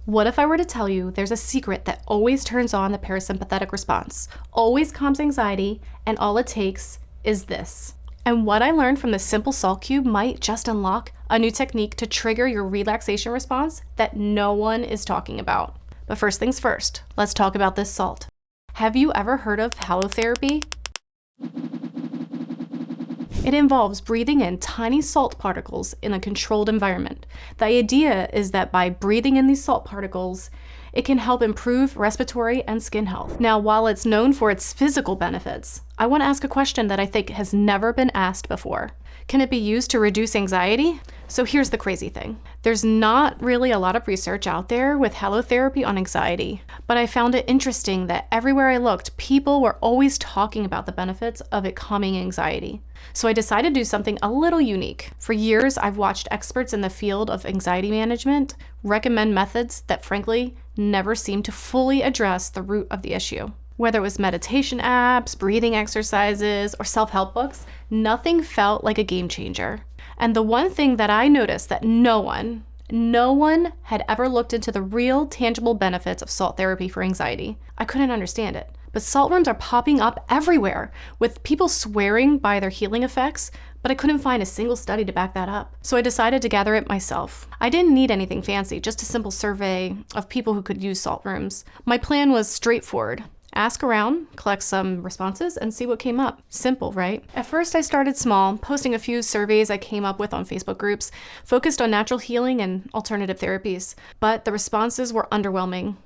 What if I were to tell you there's a secret that always turns on the parasympathetic response, always calms anxiety, and all it takes is this? And what I learned from this simple salt cube might just unlock a new technique to trigger your relaxation response that no one is talking about. But first things first, let's talk about this salt. Have you ever heard of halotherapy? It involves breathing in tiny salt particles in a controlled environment. The idea is that by breathing in these salt particles, it can help improve respiratory and skin health. Now, while it's known for its physical benefits, I want to ask a question that I think has never been asked before. Can it be used to reduce anxiety? So here's the crazy thing. There's not really a lot of research out there with halotherapy on anxiety, but I found it interesting that everywhere I looked, people were always talking about the benefits of it calming anxiety. So I decided to do something a little unique. For years, I've watched experts in the field of anxiety management recommend methods that frankly never seem to fully address the root of the issue. Whether it was meditation apps, breathing exercises, or self-help books, nothing felt like a game changer. And the one thing that I noticed that no one had ever looked into the real tangible benefits of salt therapy for anxiety. I couldn't understand it. But salt rooms are popping up everywhere, with people swearing by their healing effects, but I couldn't find a single study to back that up. So I decided to gather it myself. I didn't need anything fancy, just a simple survey of people who could use salt rooms. My plan was straightforward. Ask around, collect some responses, and see what came up. Simple, right? At first, I started small, posting a few surveys I came up with on Facebook groups, focused on natural healing and alternative therapies. But the responses were underwhelming.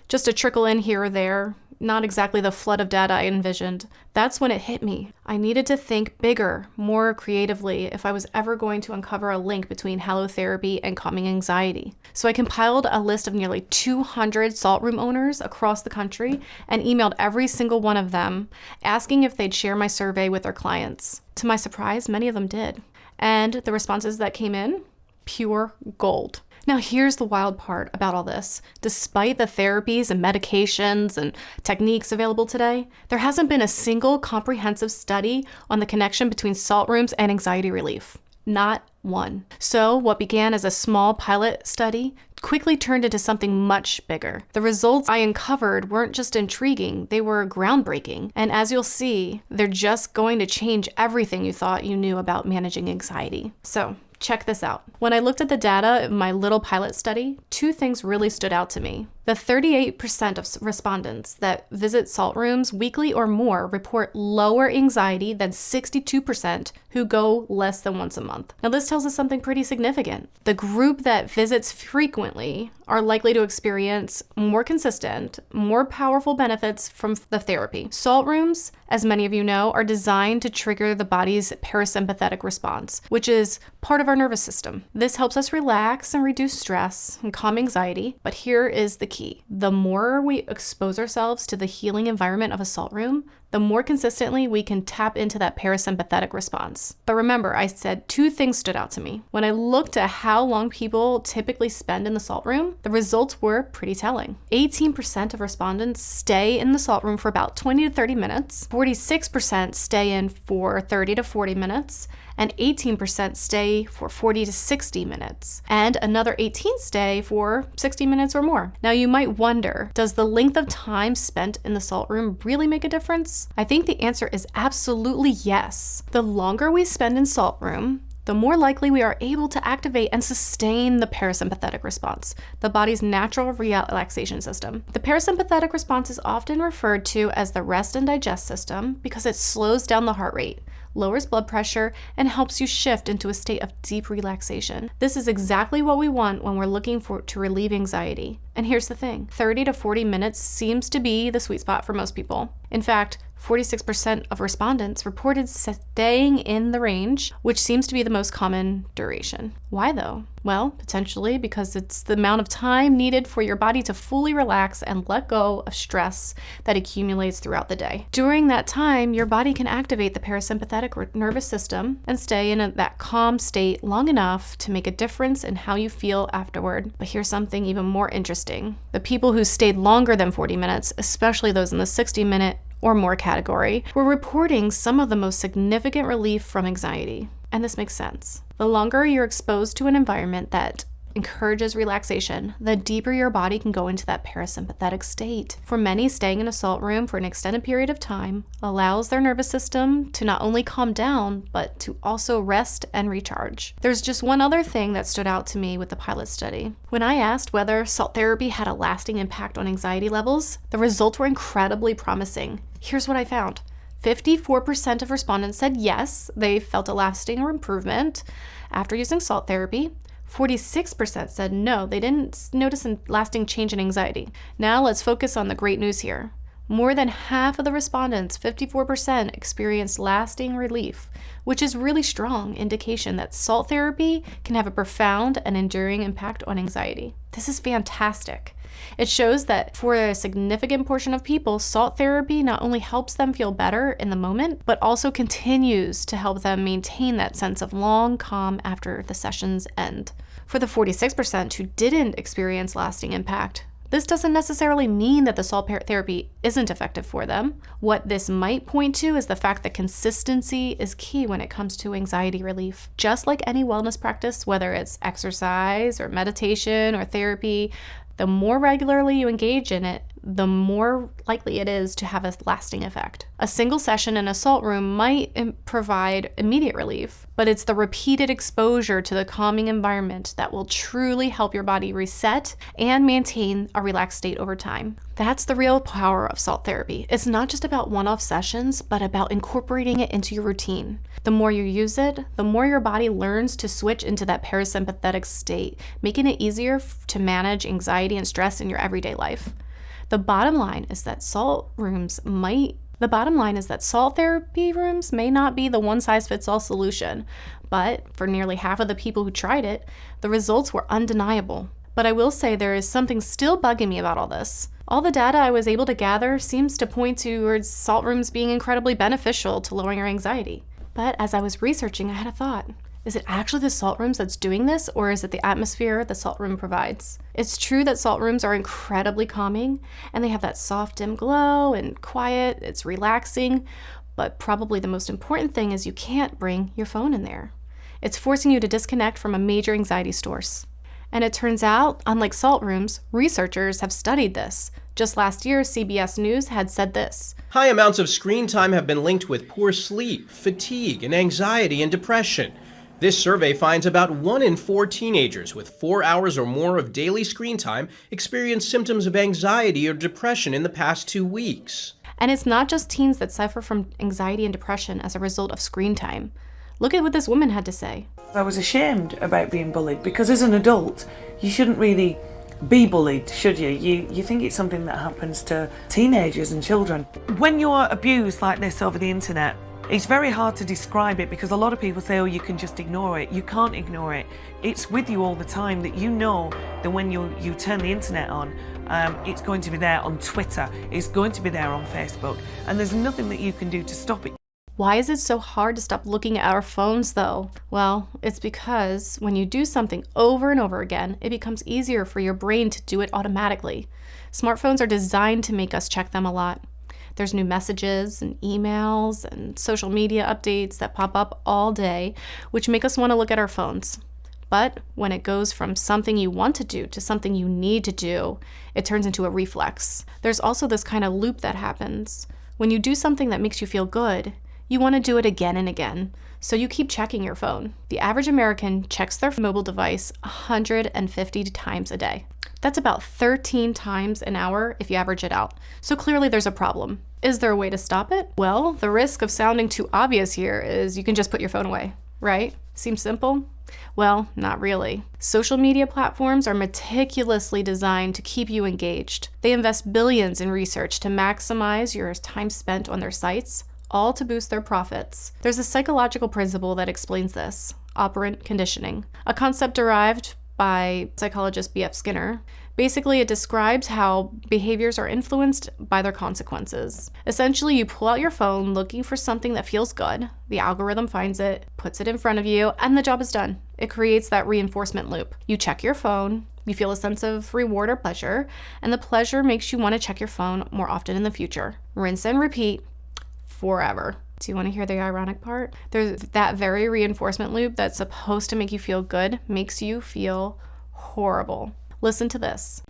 Just a trickle in here or there, not exactly the flood of data I envisioned. That's when it hit me. I needed to think bigger, more creatively, if I was ever going to uncover a link between halotherapy and calming anxiety. So I compiled a list of nearly 200 salt room owners across the country and emailed every single one of them, asking if they'd share my survey with their clients. To my surprise, many of them did. And the responses that came in, pure gold. Now, here's the wild part about all this. Despite the therapies and medications and techniques available today, there hasn't been a single comprehensive study on the connection between salt rooms and anxiety relief. Not one. So what began as a small pilot study quickly turned into something much bigger. The results I uncovered weren't just intriguing, they were groundbreaking. And as you'll see, they're just going to change everything you thought you knew about managing anxiety. So, check this out. When I looked at the data of my little pilot study, two things really stood out to me. The 38% of respondents that visit salt rooms weekly or more report lower anxiety than 62% who go less than once a month. Now, this tells us something pretty significant. The group that visits frequently are likely to experience more consistent, more powerful benefits from the therapy. Salt rooms, as many of you know, are designed to trigger the body's parasympathetic response, which is part of our nervous system. This helps us relax and reduce stress and calm anxiety, but here is the key. The more we expose ourselves to the healing environment of a salt room, the more consistently we can tap into that parasympathetic response. But remember, I said two things stood out to me. When I looked at how long people typically spend in the salt room, the results were pretty telling. 18% of respondents stay in the salt room for about 20 to 30 minutes, 46% stay in for 30 to 40 minutes, and 18% stay for 40 to 60 minutes, and another 18 stay for 60 minutes or more. Now you might wonder, does the length of time spent in the salt room really make a difference? I think the answer is absolutely yes. The longer we spend in salt room, the more likely we are able to activate and sustain the parasympathetic response, the body's natural relaxation system. The parasympathetic response is often referred to as the rest and digest system because it slows down the heart rate, lowers blood pressure, and helps you shift into a state of deep relaxation. This is exactly what we want when we're looking to relieve anxiety. And here's the thing, 30 to 40 minutes seems to be the sweet spot for most people. In fact, 46% of respondents reported staying in the range, which seems to be the most common duration. Why though? Well, potentially because it's the amount of time needed for your body to fully relax and let go of stress that accumulates throughout the day. During that time, your body can activate the parasympathetic nervous system and stay in that calm state long enough to make a difference in how you feel afterward. But here's something even more interesting. The people who stayed longer than 40 minutes, especially those in the 60-minute or more category, were reporting some of the most significant relief from anxiety. And this makes sense. The longer you're exposed to an environment that encourages relaxation, the deeper your body can go into that parasympathetic state. For many, staying in a salt room for an extended period of time allows their nervous system to not only calm down, but to also rest and recharge. There's just one other thing that stood out to me with the pilot study. When I asked whether salt therapy had a lasting impact on anxiety levels, the results were incredibly promising. Here's what I found. 54% of respondents said yes, they felt a lasting improvement after using salt therapy. 46% said no, they didn't notice a lasting change in anxiety. Now let's focus on the great news here. More than half of the respondents, 54%, experienced lasting relief, which is really strong indication that salt therapy can have a profound and enduring impact on anxiety. This is fantastic. It shows that for a significant portion of people, salt therapy not only helps them feel better in the moment, but also continues to help them maintain that sense of long calm after the sessions end. For the 46% who didn't experience lasting impact, this doesn't necessarily mean that the salt therapy isn't effective for them. What this might point to is the fact that consistency is key when it comes to anxiety relief. Just like any wellness practice, whether it's exercise or meditation or therapy, the more regularly you engage in it, the more likely it is to have a lasting effect. A single session in a salt room might provide immediate relief, but it's the repeated exposure to the calming environment that will truly help your body reset and maintain a relaxed state over time. That's the real power of salt therapy. It's not just about one-off sessions, but about incorporating it into your routine. The more you use it, the more your body learns to switch into that parasympathetic state, making it easier to manage anxiety and stress in your everyday life. The bottom line is that salt therapy rooms may not be the one-size-fits-all solution, but for nearly half of the people who tried it, the results were undeniable. But I will say there is something still bugging me about all this. All the data I was able to gather seems to point towards salt rooms being incredibly beneficial to lowering our anxiety. But as I was researching, I had a thought. Is it actually the salt rooms that's doing this, or is it the atmosphere the salt room provides? It's true that salt rooms are incredibly calming, and they have that soft, dim glow and quiet. It's relaxing, but probably the most important thing is you can't bring your phone in there. It's forcing you to disconnect from a major anxiety source. And it turns out, unlike salt rooms, researchers have studied this. Just last year, CBS News had said this. High amounts of screen time have been linked with poor sleep, fatigue, and anxiety and depression. This survey finds about 1 in 4 teenagers with 4 hours or more of daily screen time experienced symptoms of anxiety or depression in the past 2 weeks. And it's not just teens that suffer from anxiety and depression as a result of screen time. Look at what this woman had to say. I was ashamed about being bullied because as an adult, you shouldn't really be bullied, should you? You think it's something that happens to teenagers and children. When you're abused like this over the internet, it's very hard to describe it because a lot of people say, oh, you can just ignore it. You can't ignore it. It's with you all the time that you know that when you turn the internet on, it's going to be there on Twitter, it's going to be there on Facebook, and there's nothing that you can do to stop it. Why is it so hard to stop looking at our phones though? Well, it's because when you do something over and over again, it becomes easier for your brain to do it automatically. Smartphones are designed to make us check them a lot. There's new messages and emails and social media updates that pop up all day, which make us want to look at our phones. But when it goes from something you want to do to something you need to do, it turns into a reflex. There's also this kind of loop that happens. When you do something that makes you feel good, you want to do it again and again, so you keep checking your phone. The average American checks their mobile device 150 times a day. That's about 13 times an hour if you average it out. So clearly there's a problem. Is there a way to stop it? Well, the risk of sounding too obvious here is you can just put your phone away, right? Seems simple? Well, not really. Social media platforms are meticulously designed to keep you engaged. They invest billions in research to maximize your time spent on their sites, all to boost their profits. There's a psychological principle that explains this: operant conditioning, a concept derived by psychologist B.F. Skinner. Basically, it describes how behaviors are influenced by their consequences. Essentially, you pull out your phone looking for something that feels good, the algorithm finds it, puts it in front of you, and the job is done. It creates that reinforcement loop. You check your phone, you feel a sense of reward or pleasure, and the pleasure makes you want to check your phone more often in the future. Rinse and repeat forever. Do you want to hear the ironic part? There's that very reinforcement loop that's supposed to make you feel good makes you feel horrible. Listen to this.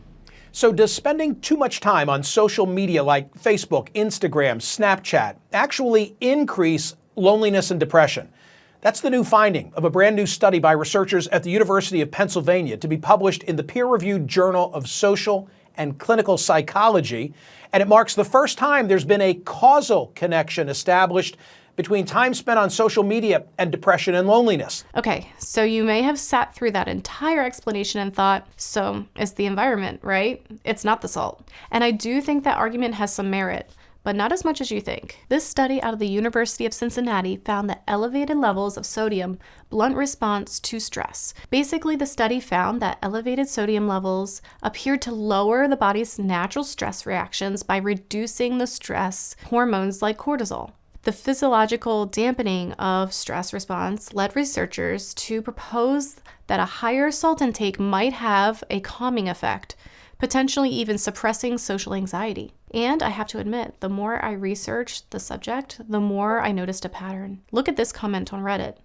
So does spending too much time on social media like Facebook, Instagram, Snapchat actually increase loneliness and depression? That's the new finding of a brand new study by researchers at the University of Pennsylvania to be published in the peer-reviewed Journal of Social and Clinical Psychology. And it marks the first time there's been a causal connection established between time spent on social media and depression and loneliness. Okay, so you may have sat through that entire explanation and thought, so it's the environment, right? It's not the salt. And I do think that argument has some merit, but not as much as you think. This study out of the University of Cincinnati found that elevated levels of sodium blunt response to stress. Basically, the study found that elevated sodium levels appeared to lower the body's natural stress reactions by reducing the stress hormones like cortisol. The physiological dampening of stress response led researchers to propose that a higher salt intake might have a calming effect, potentially even suppressing social anxiety. And I have to admit, the more I researched the subject, the more I noticed a pattern. Look at this comment on Reddit.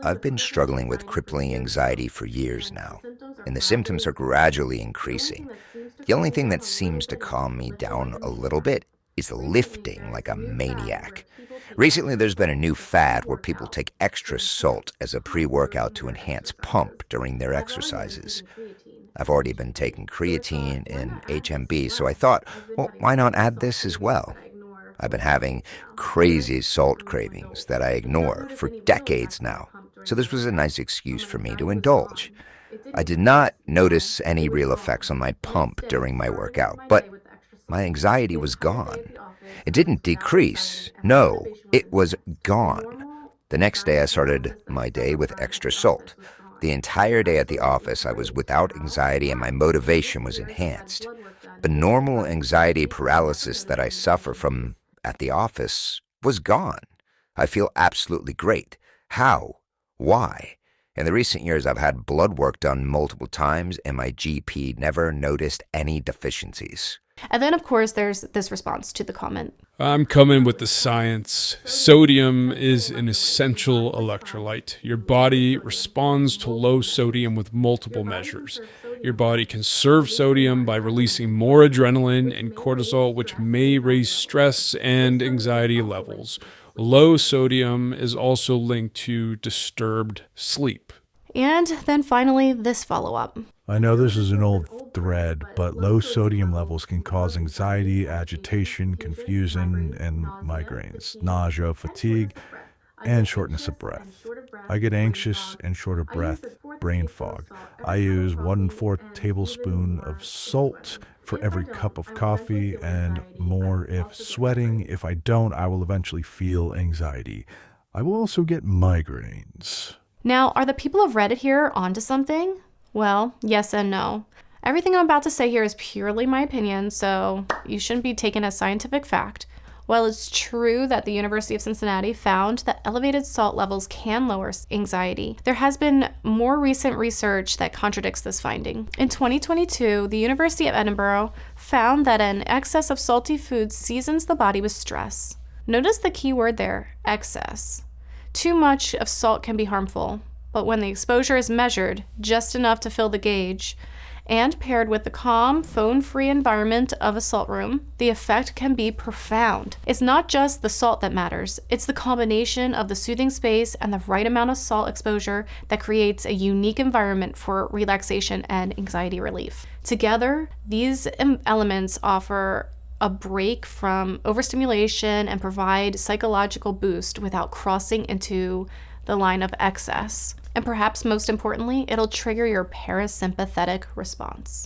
I've been struggling with crippling anxiety for years now, and the symptoms are gradually increasing. The only thing that seems to calm me down a little bit is lifting like a maniac. Recently, there's been a new fad where people take extra salt as a pre-workout to enhance pump during their exercises. I've already been taking creatine and HMB, so I thought, well, why not add this as well? I've been having crazy salt cravings that I ignore for decades now, so this was a nice excuse for me to indulge. I did not notice any real effects on my pump during my workout, but my anxiety was gone. It didn't decrease. No, it was gone. The next day, I started my day with extra salt. The entire day at the office, I was without anxiety and my motivation was enhanced. The normal anxiety paralysis that I suffer from at the office was gone. I feel absolutely great. How? Why? In the recent years, I've had blood work done multiple times and my GP never noticed any deficiencies. And then, of course, there's this response to the comment. I'm coming with the science. Sodium is an essential electrolyte. Your body responds to low sodium with multiple measures. Your body conserves sodium by releasing more adrenaline and cortisol, which may raise stress and anxiety levels. Low sodium is also linked to disturbed sleep. And then finally, this follow-up. I know this is an old thread, but low sodium levels can cause anxiety, agitation, confusion, and migraines, nausea, fatigue, and shortness of breath. I get anxious and short of breath, brain fog. I use 1/4 tablespoon of salt for every cup of coffee and more if sweating. If I don't, I will eventually feel anxiety. I will also get migraines. Now, are the people of Reddit here onto something? Well, yes and no. Everything I'm about to say here is purely my opinion, so you shouldn't be taken as scientific fact. While it's true that the University of Cincinnati found that elevated salt levels can lower anxiety, there has been more recent research that contradicts this finding. In 2022, the University of Edinburgh found that an excess of salty foods seasons the body with stress. Notice the key word there, excess. Too much of salt can be harmful, but when the exposure is measured, just enough to fill the gauge, and paired with the calm, phone-free environment of a salt room, the effect can be profound. It's not just the salt that matters, it's the combination of the soothing space and the right amount of salt exposure that creates a unique environment for relaxation and anxiety relief. Together, these elements offer a break from overstimulation and provide psychological boost without crossing into the line of excess. And perhaps most importantly, it'll trigger your parasympathetic response.